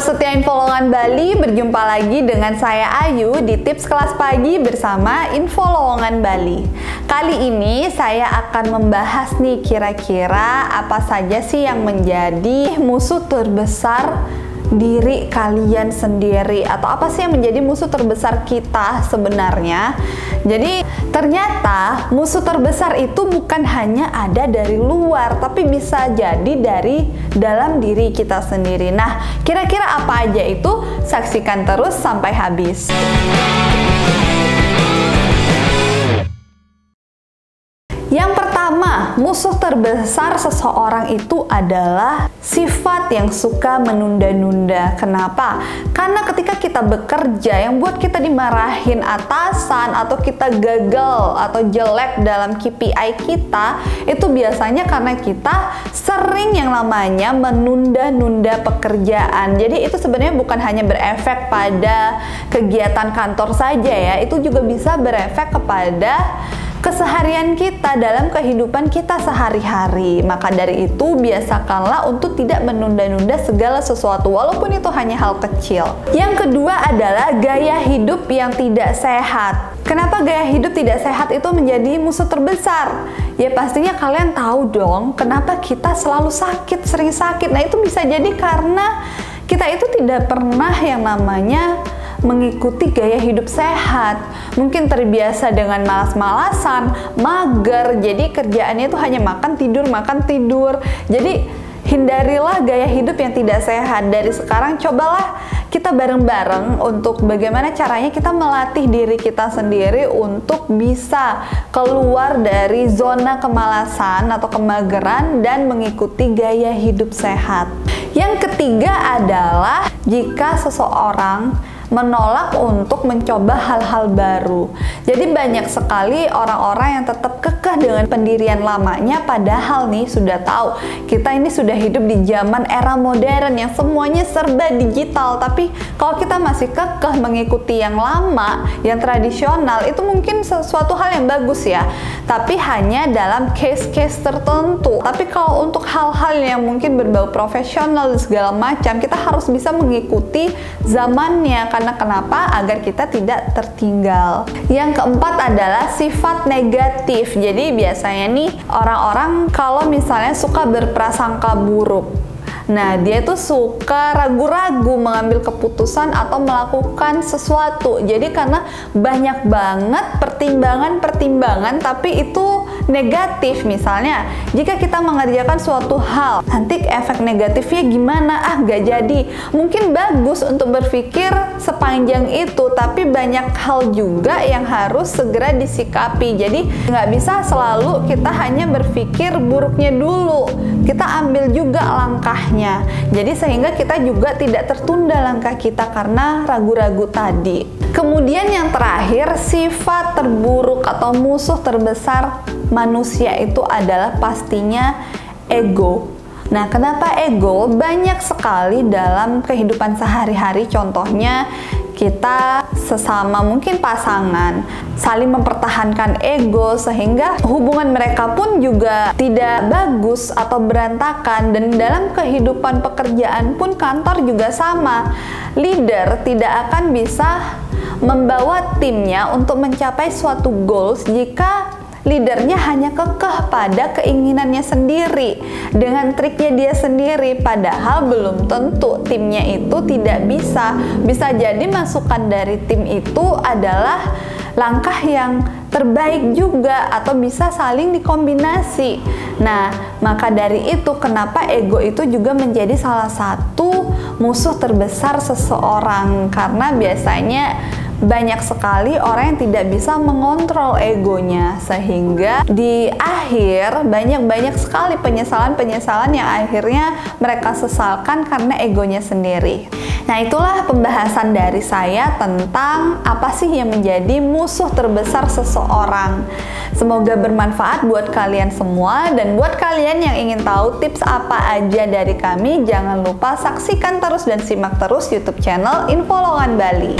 Sobat setia Info Lowongan Bali, berjumpa lagi dengan saya Ayu di Tips Kelas Pagi bersama Info Lowongan Bali. Kali ini saya akan membahas nih kira-kira apa saja sih yang menjadi musuh terbesar diri kalian sendiri, atau apa sih yang menjadi musuh terbesar kita sebenarnya. Jadi ternyata musuh terbesar itu bukan hanya ada dari luar, tapi bisa jadi dari dalam diri kita sendiri. Nah, kira-kira apa aja itu? Saksikan terus sampai habis. Yang pertama, musuh terbesar seseorang itu adalah sifat yang suka menunda-nunda. Kenapa? Karena ketika kita bekerja, yang buat kita dimarahin atasan atau kita gagal atau jelek dalam KPI kita, itu biasanya karena kita sering yang namanya menunda-nunda pekerjaan. Jadi itu sebenarnya bukan hanya berefek pada kegiatan kantor saja ya, itu juga bisa berefek kepada keseharian kita dalam kehidupan kita sehari-hari. Maka dari itu biasakanlah untuk tidak menunda-nunda segala sesuatu walaupun itu hanya hal kecil. Yang kedua adalah gaya hidup yang tidak sehat. Kenapa gaya hidup tidak sehat itu menjadi musuh terbesar? Ya pastinya kalian tahu dong kenapa kita selalu sakit, sering sakit. Nah itu bisa jadi karena kita itu tidak pernah yang namanya mengikuti gaya hidup sehat. Mungkin terbiasa dengan malas-malasan, mager, jadi kerjaannya itu hanya makan tidur. Jadi hindarilah gaya hidup yang tidak sehat. Dari sekarang cobalah kita bareng-bareng untuk bagaimana caranya kita melatih diri kita sendiri untuk bisa keluar dari zona kemalasan atau kemageran dan mengikuti gaya hidup sehat. Yang ketiga adalah jika seseorang menolak untuk mencoba hal-hal baru. Jadi banyak sekali orang-orang yang tetap kekeh dengan pendirian lamanya, padahal nih sudah tahu kita ini sudah hidup di zaman era modern yang semuanya serba digital. Tapi kalau kita masih kekeh mengikuti yang lama, yang tradisional, itu mungkin sesuatu hal yang bagus ya, tapi hanya dalam case-case tertentu. Tapi kalau untuk hal-hal yang mungkin berbau profesional dan segala macam, kita harus bisa mengikuti zamannya. Karena kenapa? Agar kita tidak tertinggal. Yang keempat adalah sifat negatif. Jadi biasanya nih orang-orang kalau misalnya suka berprasangka buruk. Nah, dia tuh suka ragu-ragu mengambil keputusan atau melakukan sesuatu. Jadi karena banyak banget pertimbangan, tapi itu negatif. Misalnya, jika kita mengerjakan suatu hal, nanti efek negatifnya gimana? Gak jadi. Mungkin bagus untuk berpikir sepanjang itu, tapi banyak hal juga yang harus segera disikapi. Jadi nggak bisa selalu kita hanya berpikir buruknya dulu. Kita ambil juga langkahnya. Jadi sehingga kita juga tidak tertunda langkah kita karena ragu-ragu tadi. Kemudian yang terakhir, sifat terburuk atau musuh terbesar manusia itu adalah pastinya ego. Nah, kenapa ego? Banyak sekali dalam kehidupan sehari-hari, contohnya kita sesama mungkin pasangan saling mempertahankan ego sehingga hubungan mereka pun juga tidak bagus atau berantakan. Dan dalam kehidupan pekerjaan pun kantor juga sama. Leader tidak akan bisa membawa timnya untuk mencapai suatu goals jika leadernya hanya kekeh pada keinginannya sendiri dengan triknya dia sendiri, padahal belum tentu timnya itu tidak bisa jadi masukan dari tim itu adalah langkah yang terbaik juga atau bisa saling dikombinasi. Nah, maka dari itu kenapa ego itu juga menjadi salah satu musuh terbesar seseorang, karena biasanya banyak sekali orang yang tidak bisa mengontrol egonya, sehingga di akhir banyak sekali penyesalan yang akhirnya mereka sesalkan karena egonya sendiri. Nah, itulah pembahasan dari saya tentang apa sih yang menjadi musuh terbesar seseorang. Semoga bermanfaat buat kalian semua, dan buat kalian yang ingin tahu tips apa aja dari kami, jangan lupa saksikan terus dan simak terus YouTube channel Info Lowongan Bali.